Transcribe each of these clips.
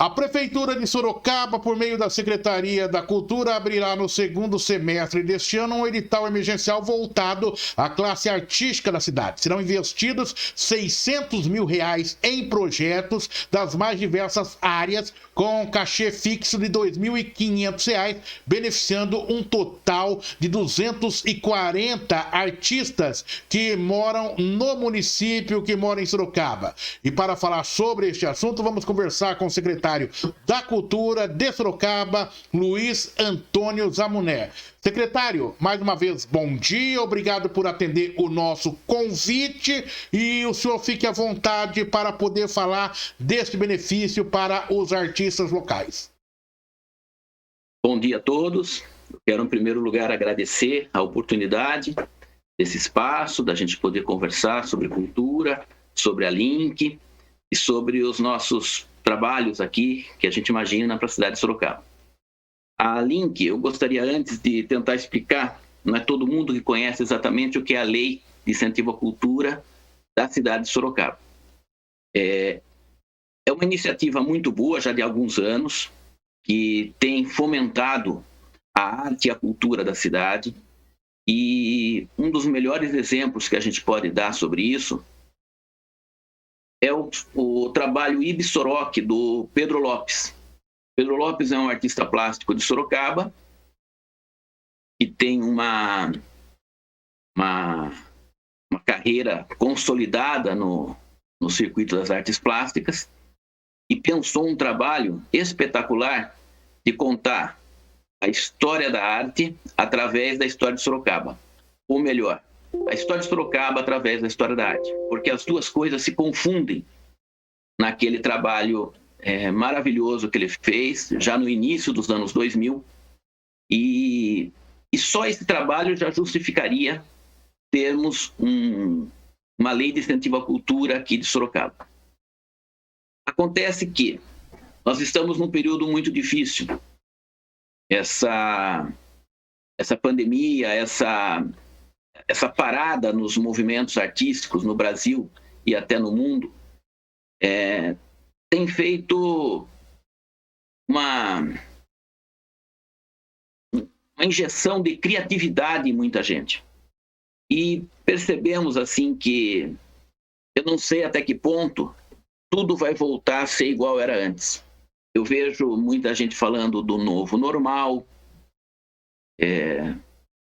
A Prefeitura de Sorocaba, por meio da Secretaria da Cultura, abrirá no segundo semestre deste ano um edital emergencial voltado à classe artística da cidade. Serão investidos R$600 mil em projetos das mais diversas áreas, com cachê fixo de R$2.500, beneficiando um total de 240 artistas que moram no município, que moram em Sorocaba. E para falar sobre este assunto, vamos conversar com o secretário da Cultura de Sorocaba, Luiz Antônio Zamuné. Secretário, mais uma vez, bom dia, obrigado por atender o nosso convite e o senhor fique à vontade para poder falar deste benefício para os artistas locais. Bom dia a todos. Eu quero, em primeiro lugar, agradecer a oportunidade desse espaço, da gente poder conversar sobre cultura, sobre a Link e sobre os nossos trabalhos aqui que a gente imagina para a cidade de Sorocaba. A Link, eu gostaria antes de tentar explicar, não é todo mundo que conhece exatamente o que é a Lei de Incentivo à Cultura da cidade de Sorocaba. É uma iniciativa muito boa, já de alguns anos, que tem fomentado a arte e a cultura da cidade, e um dos melhores exemplos que a gente pode dar sobre isso é o trabalho Ibsoroc, do Pedro Lopes. Pedro Lopes é um artista plástico de Sorocaba que tem uma carreira consolidada no circuito das artes plásticas e pensou um trabalho espetacular de contar a história da arte através da história de Sorocaba. Ou melhor, a história de Sorocaba através da história da arte, porque as duas coisas se confundem naquele trabalho maravilhoso que ele fez já no início dos anos 2000, e só esse trabalho já justificaria termos uma lei de incentivo à cultura aqui de Sorocaba. Acontece que nós estamos num período muito difícil. Essa pandemia, essa parada nos movimentos artísticos no Brasil e até no mundo, tem feito uma injeção de criatividade em muita gente. E percebemos assim que, eu não sei até que ponto, tudo vai voltar a ser igual era antes. Eu vejo muita gente falando do novo normal.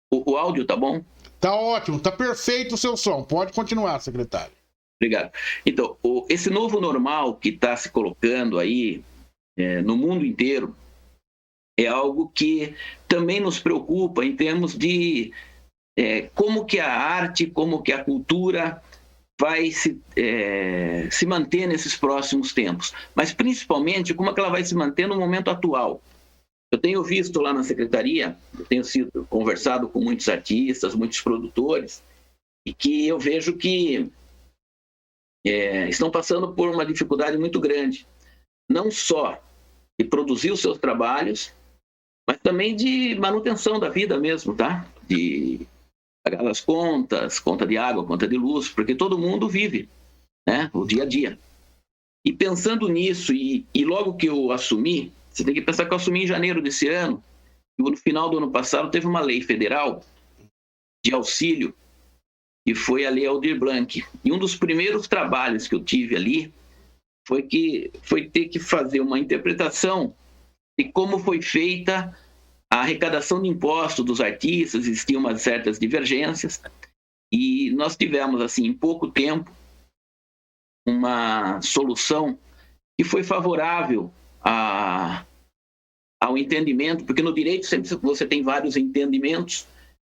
O áudio tá bom? Tá ótimo, tá perfeito o seu som. Pode continuar, secretário. Obrigado. Então, esse novo normal que está se colocando aí no mundo inteiro é algo que também nos preocupa em termos de como que a arte, como que a cultura vai se manter nesses próximos tempos. Mas, principalmente, como é que ela vai se manter no momento atual. Eu tenho visto lá na secretaria, eu tenho conversado com muitos artistas, muitos produtores, e que eu vejo que estão passando por uma dificuldade muito grande, não só de produzir os seus trabalhos, mas também de manutenção da vida mesmo, tá? De pagar as contas, conta de água, conta de luz, porque todo mundo vive, né? O dia a dia. E pensando nisso, e logo que eu assumi, você tem que pensar que eu assumi em janeiro desse ano, e no final do ano passado teve uma lei federal de auxílio, que foi a Lei Aldir Blanc. E um dos primeiros trabalhos que eu tive ali foi ter que fazer uma interpretação de como foi feita a arrecadação de impostos dos artistas. Existiam umas certas divergências, e nós tivemos, assim, em pouco tempo, uma solução que foi favorável ao entendimento, porque no direito sempre você tem vários entendimentos.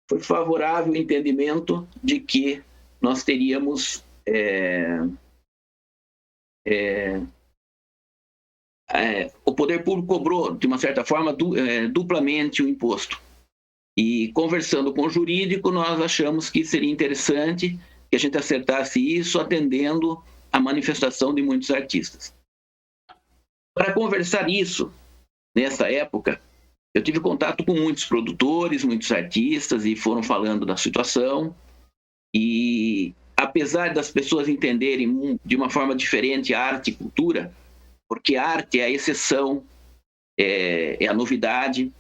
Foi favorável o entendimento de que nós teríamos o poder público cobrou, de uma certa forma, duplamente o imposto. E conversando com o jurídico, nós achamos que seria interessante que a gente acertasse isso, atendendo à manifestação de muitos artistas. Para conversar isso, nessa época, eu tive contato com muitos produtores, muitos artistas, e foram falando da situação. E apesar das pessoas entenderem de uma forma diferente a arte e cultura, porque arte é a exceção, é a novidade.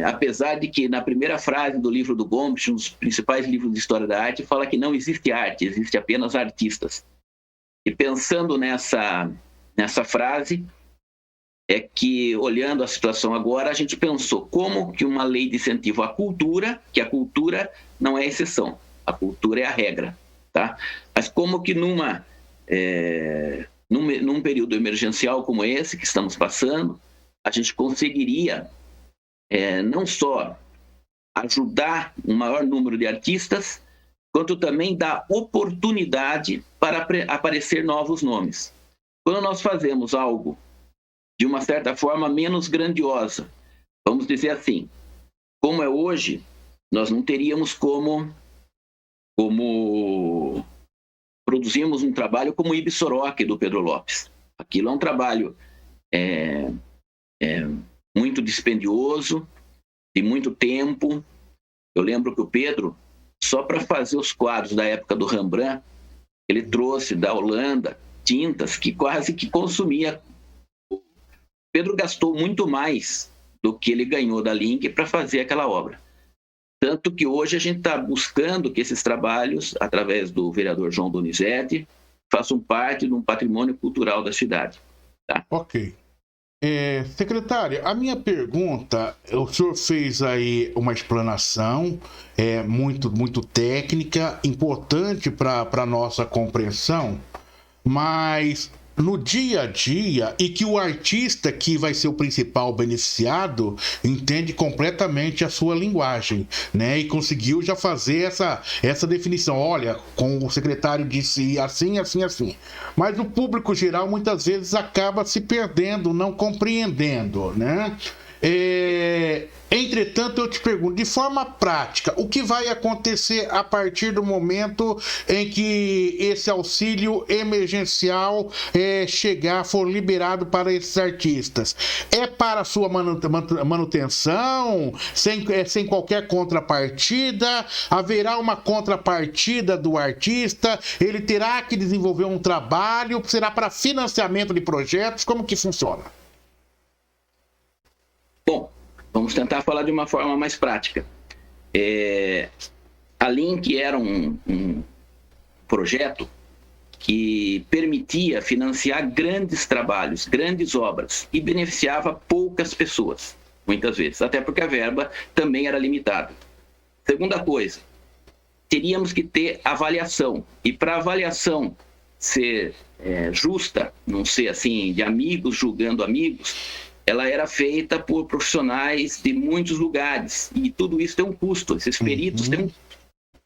Apesar de que na primeira frase do livro do Gombrich, um dos principais livros de história da arte, fala que não existe arte, existe apenas artistas. E pensando nessa frase, é que, olhando a situação agora, a gente pensou como que uma lei de incentivo à cultura, que a cultura não é a exceção, a cultura é a regra, tá? Mas como que num período emergencial como esse que estamos passando, a gente conseguiria não só ajudar um maior número de artistas, quanto também dar oportunidade para aparecer novos nomes. Quando nós fazemos algo de uma certa forma menos grandiosa, vamos dizer assim, como é hoje, nós não teríamos como produzirmos um trabalho como o Ibissoroque do Pedro Lopes. Aquilo é um trabalho muito dispendioso, de muito tempo. Eu lembro que o Pedro, só para fazer os quadros da época do Rembrandt, ele trouxe da Holanda tintas que quase que consumia. O Pedro gastou muito mais do que ele ganhou da Link para fazer aquela obra. Tanto que hoje a gente está buscando que esses trabalhos, através do vereador João Donizete, façam parte de um patrimônio cultural da cidade. Tá? Ok. Secretário, a minha pergunta, o senhor fez aí uma explanação muito técnica, importante para a nossa compreensão, mas no dia a dia, e que o artista que vai ser o principal beneficiado entende completamente a sua linguagem, né? E conseguiu já fazer essa definição. Olha, como o secretário disse assim, assim, assim. Mas o público geral muitas vezes acaba se perdendo, não compreendendo, né? Entretanto, eu te pergunto, de forma prática, o que vai acontecer a partir do momento em que esse auxílio emergencial for liberado para esses artistas? É para a sua manutenção, sem qualquer contrapartida? Haverá uma contrapartida do artista? Ele terá que desenvolver um trabalho? Será para financiamento de projetos? Como que funciona? Bom, vamos tentar falar de uma forma mais prática. A Link era um projeto que permitia financiar grandes trabalhos, grandes obras, e beneficiava poucas pessoas, muitas vezes, até porque a verba também era limitada. Segunda coisa, teríamos que ter avaliação, e para a avaliação ser justa, não ser assim, de amigos julgando amigos, ela era feita por profissionais de muitos lugares, e tudo isso tem um custo, esses peritos têm um custo.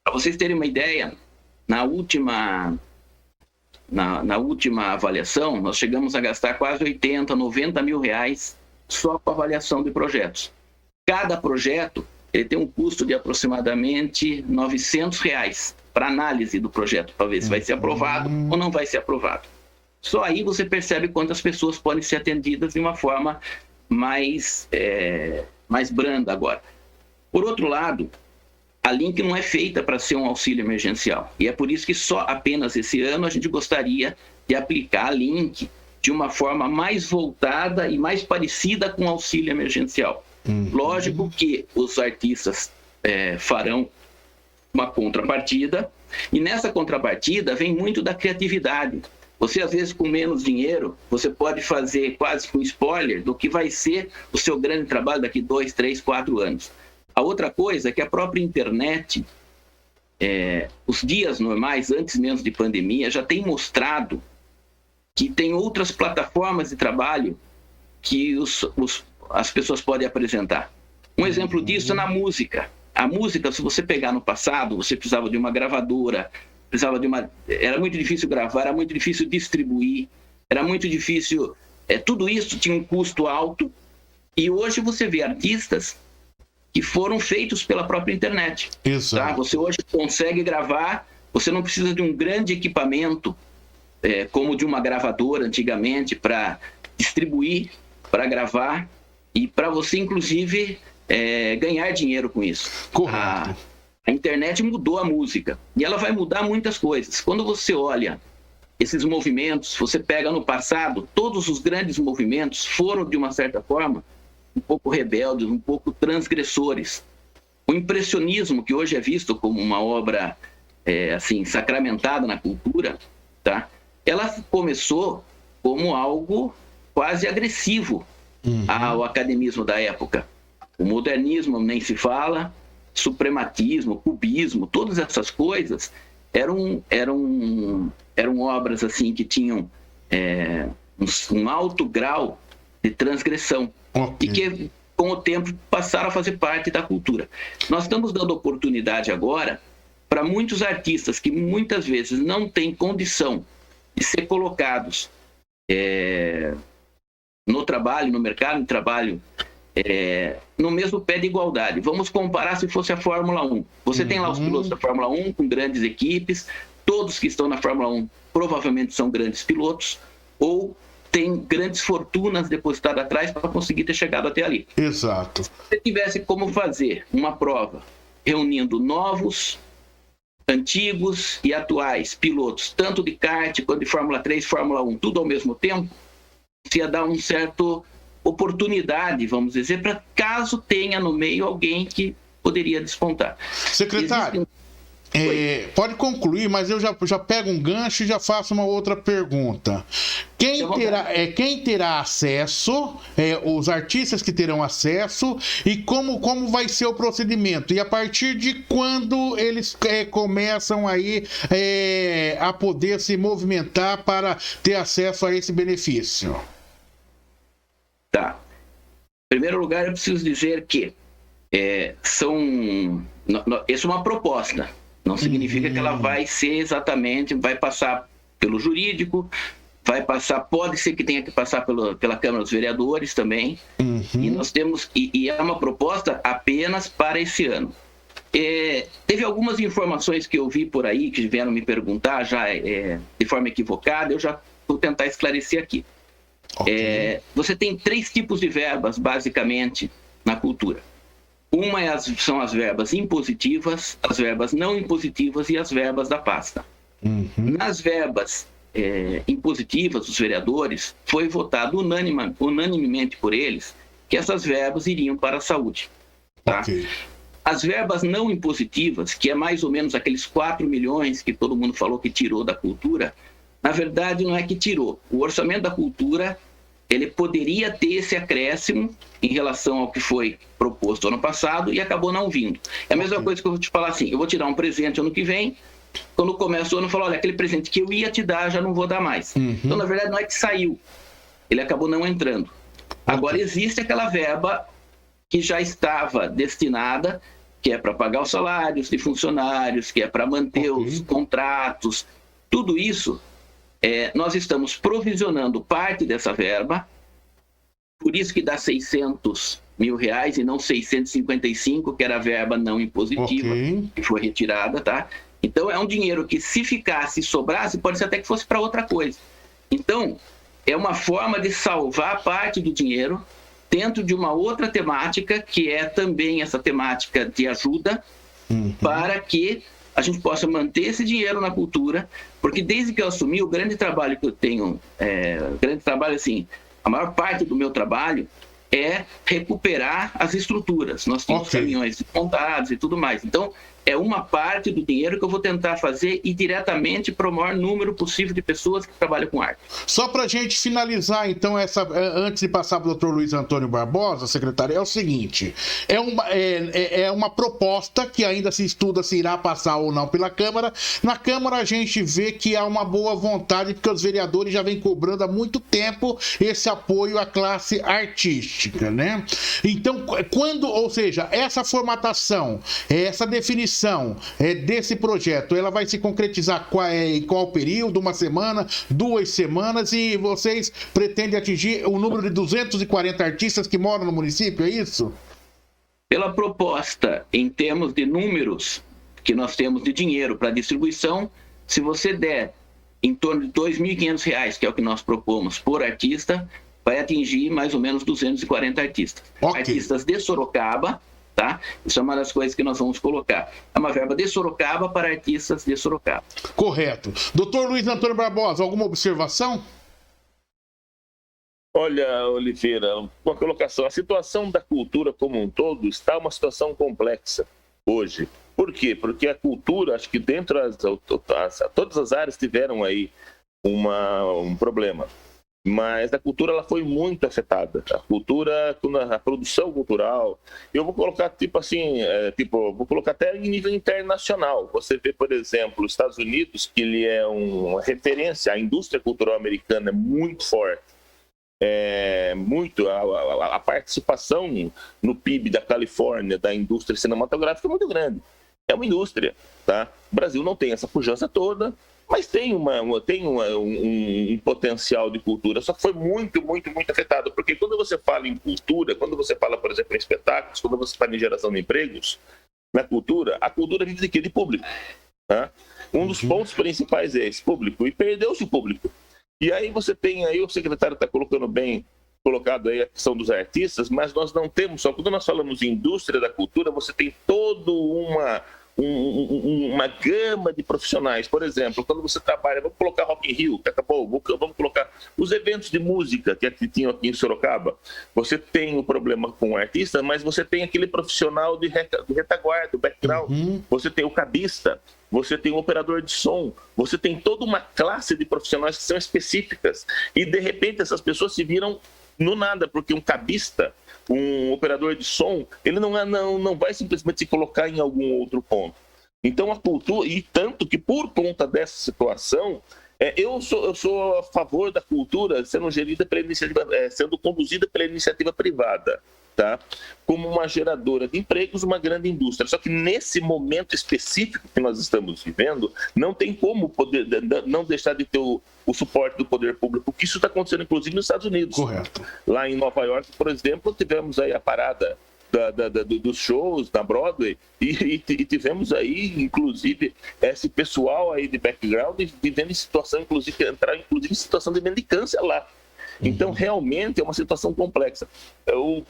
Para vocês terem uma ideia, na última avaliação, nós chegamos a gastar quase 80, 90 mil reais só com a avaliação de projetos. Cada projeto ele tem um custo de aproximadamente 900 reais para análise do projeto, para ver se vai ser aprovado ou não vai ser aprovado. Só aí você percebe quantas pessoas podem ser atendidas de uma forma mais branda agora. Por outro lado, a Link não é feita para ser um auxílio emergencial. E é por isso que só apenas esse ano a gente gostaria de aplicar a Link de uma forma mais voltada e mais parecida com o auxílio emergencial. Lógico que os artistas farão uma contrapartida, e nessa contrapartida vem muito da criatividade. Você, às vezes, com menos dinheiro, você pode fazer quase que um spoiler do que vai ser o seu grande trabalho daqui 2, 3, 4 anos. A outra coisa é que a própria internet, os dias normais, antes mesmo de pandemia, já tem mostrado que tem outras plataformas de trabalho que as pessoas podem apresentar. Um exemplo disso é na música. A música, se você pegar no passado, você precisava de uma gravadora, era muito difícil gravar, era muito difícil distribuir, era muito difícil, tudo isso tinha um custo alto, e hoje você vê artistas que foram feitos pela própria internet. Tá? Você hoje consegue gravar, você não precisa de um grande equipamento, como de uma gravadora antigamente, para distribuir, para gravar, e para você, inclusive, ganhar dinheiro com isso. A internet mudou a música, e ela vai mudar muitas coisas. Quando você olha esses movimentos, você pega no passado, todos os grandes movimentos foram, de uma certa forma, um pouco rebeldes, um pouco transgressores. O impressionismo, que hoje é visto como uma obra assim, sacramentada na cultura, tá? Ela começou como algo quase agressivo ao academismo da época. O modernismo nem se fala, suprematismo, cubismo, todas essas coisas eram obras assim que tinham um alto grau de transgressão e que com o tempo passaram a fazer parte da cultura. Nós estamos dando oportunidade agora para muitos artistas que muitas vezes não têm condição de ser colocados no trabalho, no mercado de trabalho, no mesmo pé de igualdade. Vamos comparar se fosse a Fórmula 1. Você tem lá os pilotos da Fórmula 1 com grandes equipes, todos que estão na Fórmula 1 provavelmente são grandes pilotos, ou tem grandes fortunas depositadas atrás para conseguir ter chegado até ali. Exato. Se você tivesse como fazer uma prova reunindo novos, antigos e atuais pilotos, tanto de kart quanto de Fórmula 3, Fórmula 1, tudo ao mesmo tempo, se ia dar uma certa oportunidade, vamos dizer, para caso tenha no meio alguém que poderia despontar. Secretário, pode concluir, mas eu já pego um gancho e já faço uma outra pergunta. Quem terá acesso, os artistas que terão acesso, e como vai ser o procedimento? E a partir de quando eles começam aí a poder se movimentar para ter acesso a esse benefício? Tá. Em primeiro lugar, eu preciso dizer que essa é uma proposta. Não significa que ela vai ser exatamente, vai passar pelo jurídico, vai passar, pode ser que tenha que passar pela Câmara dos Vereadores também. E nós temos, e é uma proposta apenas para esse ano. Teve algumas informações que eu vi por aí, que vieram me perguntar já de forma equivocada, eu já vou tentar esclarecer aqui. Você tem 3 tipos de verbas, basicamente, na cultura. Uma são as verbas impositivas, as verbas não impositivas e as verbas da pasta. Nas verbas impositivas, os vereadores, foi votado unanimemente por eles que essas verbas iriam para a saúde. Tá? As verbas não impositivas, que é mais ou menos aqueles 4 milhões que todo mundo falou que tirou da cultura, na verdade não é que tirou. O orçamento da cultura, ele poderia ter esse acréscimo em relação ao que foi proposto ano passado e acabou não vindo. É a mesma coisa que eu vou te falar assim, eu vou te dar um presente ano que vem, quando começa o ano eu falo, olha, aquele presente que eu ia te dar, já não vou dar mais. Então, na verdade, não é que saiu, ele acabou não entrando. Agora, existe aquela verba que já estava destinada, que é para pagar os salários de funcionários, que é para manter os contratos, tudo isso. Nós estamos provisionando parte dessa verba, por isso que dá 600 mil reais e não 655, que era a verba não impositiva, que foi retirada, tá? Então, é um dinheiro que, se ficasse, sobrasse, pode ser até que fosse para outra coisa. Então, é uma forma de salvar parte do dinheiro dentro de uma outra temática, que é também essa temática de ajuda, para que a gente possa manter esse dinheiro na cultura, porque desde que eu assumi, o grande trabalho que eu tenho, assim, a maior parte do meu trabalho é recuperar as estruturas. Nós temos caminhões montados e tudo mais. Então, é uma parte do dinheiro que eu vou tentar fazer e diretamente para o maior número possível de pessoas que trabalham com arte. Só para a gente finalizar, então, antes de passar para o Dr. Luiz Antônio Barbosa, secretário, é o seguinte, é uma proposta que ainda se estuda se irá passar ou não pela Câmara. Na Câmara a gente vê que há uma boa vontade, porque os vereadores já vêm cobrando há muito tempo esse apoio à classe artística, né? Então, ou seja, essa formatação, essa definição desse projeto, ela vai se concretizar em qual período? 1 semana, 2 semanas, e vocês pretendem atingir o número de 240 artistas que moram no município, é isso? Pela proposta, em termos de números que nós temos de dinheiro para distribuição, se você der em torno de R$ 2.500, que é o que nós propomos por artista, vai atingir mais ou menos 240 artistas. Artistas de Sorocaba, tá? Isso é uma das coisas que nós vamos colocar. É uma verba de Sorocaba para artistas de Sorocaba. Correto. Doutor Luiz Antônio Barbosa, alguma observação? Olha, Oliveira, uma colocação. A situação da cultura como um todo está uma situação complexa hoje. Por quê? Porque a cultura, acho que dentro todas as áreas tiveram aí um problema. Mas a cultura ela foi muito afetada. A cultura, a produção cultural, eu vou colocar vou colocar até em nível internacional. Você vê, por exemplo, os Estados Unidos, que ele é uma referência, a indústria cultural americana é muito forte. A participação no PIB da Califórnia, da indústria cinematográfica é muito grande. É uma indústria, tá? O Brasil não tem essa pujança toda, mas tem um potencial de cultura, só que foi muito afetado, porque quando você fala em cultura, quando você fala, por exemplo, em espetáculos, quando você fala em geração de empregos, na cultura, a cultura vive de quê? De público, tá? Um dos pontos principais é esse público, e perdeu-se o público. E aí você tem aí, o secretário está colocado aí a questão dos artistas, mas nós não temos, só quando nós falamos em indústria da cultura, você tem toda uma gama de profissionais. Por exemplo, quando você trabalha, vamos colocar Rock in Rio, que acabou, vamos colocar os eventos de música que tinham aqui em Sorocaba. Você tem o problema com o artista, mas você tem aquele profissional do retaguarda, do background, você tem o cabista, você tem um operador de som, você tem toda uma classe de profissionais que são específicas. E, de repente, essas pessoas se viram no nada, porque um cabista, um operador de som, ele não vai simplesmente se colocar em algum outro ponto. Então, a cultura, e tanto que por conta dessa situação, eu sou a favor da cultura sendo gerida pela iniciativa, sendo conduzida pela iniciativa privada, tá? Como uma geradora de empregos, uma grande indústria. Só que nesse momento específico que nós estamos vivendo, não tem como não deixar de ter o suporte do poder público, que isso está acontecendo inclusive nos Estados Unidos. Correto. Lá em Nova York, por exemplo, tivemos aí a parada dos shows na Broadway e tivemos aí, inclusive, esse pessoal aí de background vivendo em situação, entrar em situação de mendicância lá. Então, realmente, é uma situação complexa. O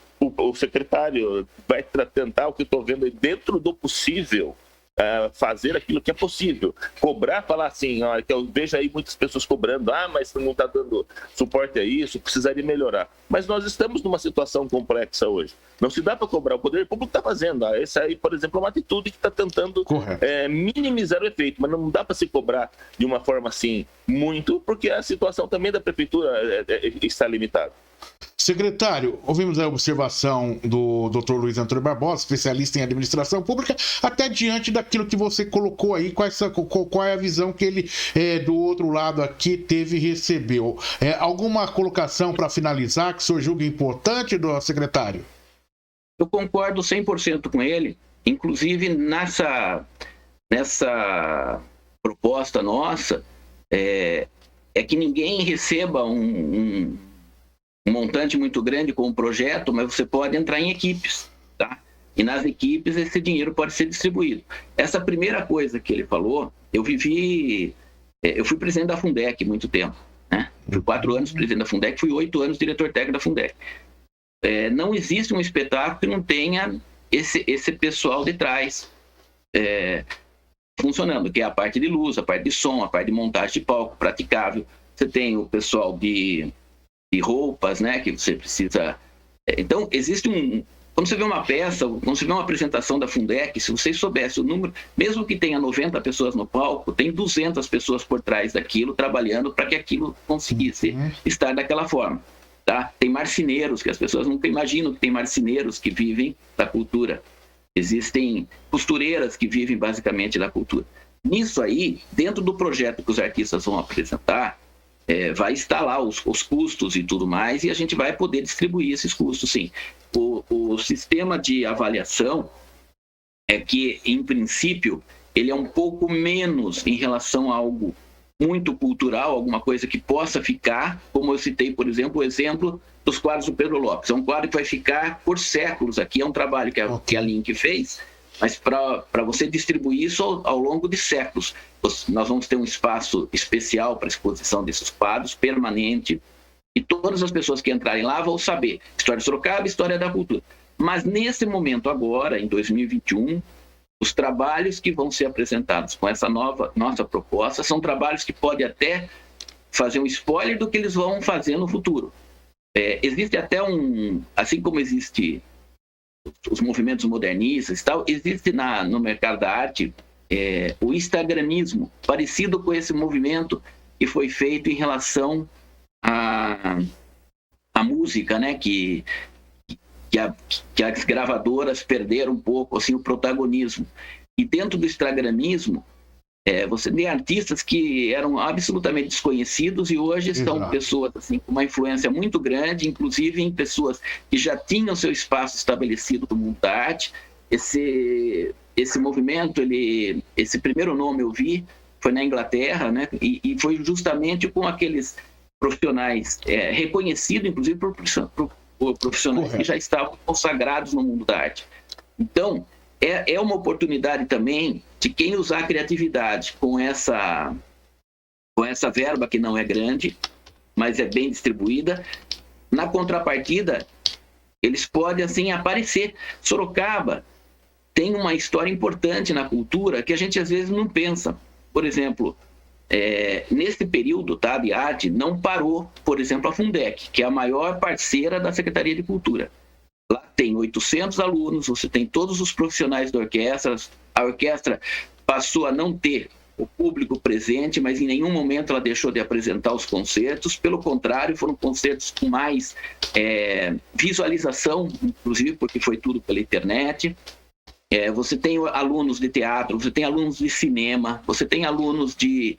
secretário vai tentar, o que eu estou vendo aí, dentro do possível, fazer aquilo que é possível. Cobrar, falar assim, olha, que eu vejo aí muitas pessoas cobrando, mas não está dando suporte a isso, precisaria melhorar. Mas nós estamos numa situação complexa hoje. Não se dá para cobrar, o poder público está fazendo. Essa aí, por exemplo, é uma atitude que está tentando minimizar o efeito, mas não dá para se cobrar de uma forma assim muito, porque a situação também da prefeitura está limitada. Secretário, ouvimos a observação do Dr. Luiz Antônio Barbosa, especialista em administração pública, até diante daquilo que você colocou aí, qual é a visão que ele, do outro lado aqui, teve e recebeu. Alguma colocação para finalizar que o senhor julga importante, do secretário? Eu concordo 100% com ele, inclusive nessa proposta nossa, é que ninguém receba um montante muito grande com o projeto, mas você pode entrar em equipes, tá? E nas equipes esse dinheiro pode ser distribuído. Essa primeira coisa que ele falou, eu fui presidente da Fundec muito tempo, né? Fui 4 anos presidente da Fundec, fui 8 anos diretor técnico da Fundec. Não existe um espetáculo que não tenha esse pessoal de trás funcionando, que é a parte de luz, a parte de som, a parte de montagem de palco praticável. Você tem o pessoal de roupas, né, que você precisa... Então, existe quando você vê uma peça, quando você vê uma apresentação da Fundec, se vocês soubessem o número, mesmo que tenha 90 pessoas no palco, tem 200 pessoas por trás daquilo, trabalhando para que aquilo conseguisse estar daquela forma, tá? Tem marceneiros, que as pessoas nunca imaginam que tem marceneiros que vivem da cultura. Existem costureiras que vivem basicamente da cultura. Nisso aí, dentro do projeto que os artistas vão apresentar, vai estar lá os custos e tudo mais, e a gente vai poder distribuir esses custos, sim. O sistema de avaliação é que, em princípio, ele é um pouco menos em relação a algo muito cultural, alguma coisa que possa ficar, como eu citei, por exemplo, o exemplo dos quadros do Pedro Lopes. É um quadro que vai ficar por séculos aqui, é um trabalho que a Link fez, mas para você distribuir isso ao longo de séculos. Nós vamos ter um espaço especial para exposição desses quadros, permanente, e todas as pessoas que entrarem lá vão saber história de Sorocaba, história da cultura. Mas nesse momento agora, em 2021, os trabalhos que vão ser apresentados com essa nossa proposta são trabalhos que podem até fazer um spoiler do que eles vão fazer no futuro. Existe até assim como existe os movimentos modernistas e tal, existe no mercado da arte o instagramismo, parecido com esse movimento que foi feito em relação à música, né? Que as gravadoras perderam um pouco assim, o protagonismo. E dentro do instagramismo, você tem artistas que eram absolutamente desconhecidos e hoje são pessoas assim, com uma influência muito grande, inclusive em pessoas que já tinham seu espaço estabelecido no mundo da arte. Esse movimento, esse primeiro nome eu vi, foi na Inglaterra, né? E foi justamente com aqueles profissionais reconhecidos, inclusive por profissionais que já estavam consagrados no mundo da arte. Então, é uma oportunidade também de quem usar a criatividade com essa verba que não é grande, mas é bem distribuída. Na contrapartida, eles podem assim aparecer. Sorocaba tem uma história importante na cultura que a gente às vezes não pensa. Por exemplo, nesse período de arte, não parou, por exemplo, a Fundec, que é a maior parceira da Secretaria de Cultura. Lá tem 800 alunos, você tem todos os profissionais da orquestra, a orquestra passou a não ter o público presente, mas em nenhum momento ela deixou de apresentar os concertos, pelo contrário, foram concertos com mais visualização, inclusive porque foi tudo pela internet. Você tem alunos de teatro, você tem alunos de cinema, você tem alunos de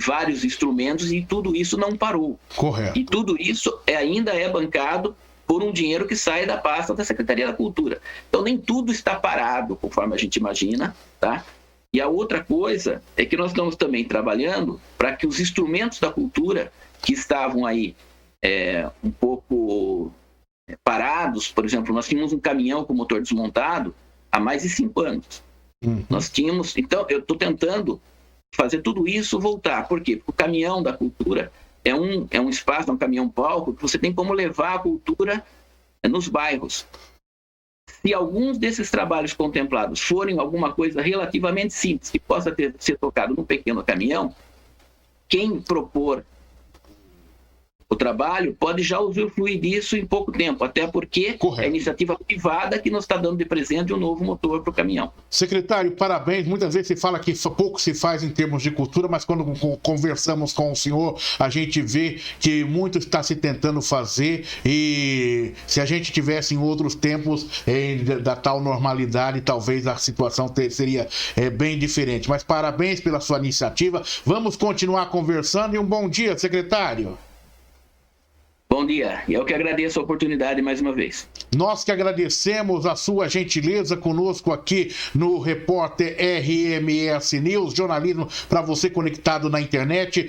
vários instrumentos e tudo isso não parou. Correto. E tudo isso ainda é bancado por um dinheiro que sai da pasta da Secretaria da Cultura. Então, nem tudo está parado, conforme a gente imagina, tá? E a outra coisa é que nós estamos também trabalhando para que os instrumentos da cultura que estavam aí um pouco parados, por exemplo, nós tínhamos um caminhão com motor desmontado há mais de 5 anos. Nós tínhamos... Então, eu estou tentando fazer tudo isso voltar. Por quê? Porque o caminhão da cultura é um espaço, um caminhão-palco, que você tem como levar a cultura nos bairros. Se alguns desses trabalhos contemplados forem alguma coisa relativamente simples, que possa ser tocado num pequeno caminhão, quem propor o trabalho pode já usufruir disso em pouco tempo, até porque é a iniciativa privada que nos está dando de presente um novo motor para o caminhão. Secretário, parabéns. Muitas vezes se fala que pouco se faz em termos de cultura, mas quando conversamos com o senhor, a gente vê que muito está se tentando fazer e se a gente tivesse em outros tempos da tal normalidade, talvez a situação seria bem diferente. Mas parabéns pela sua iniciativa. Vamos continuar conversando e um bom dia, secretário. Bom dia, e eu que agradeço a oportunidade mais uma vez. Nós que agradecemos a sua gentileza conosco aqui no Repórter RMS News, jornalismo para você conectado na internet.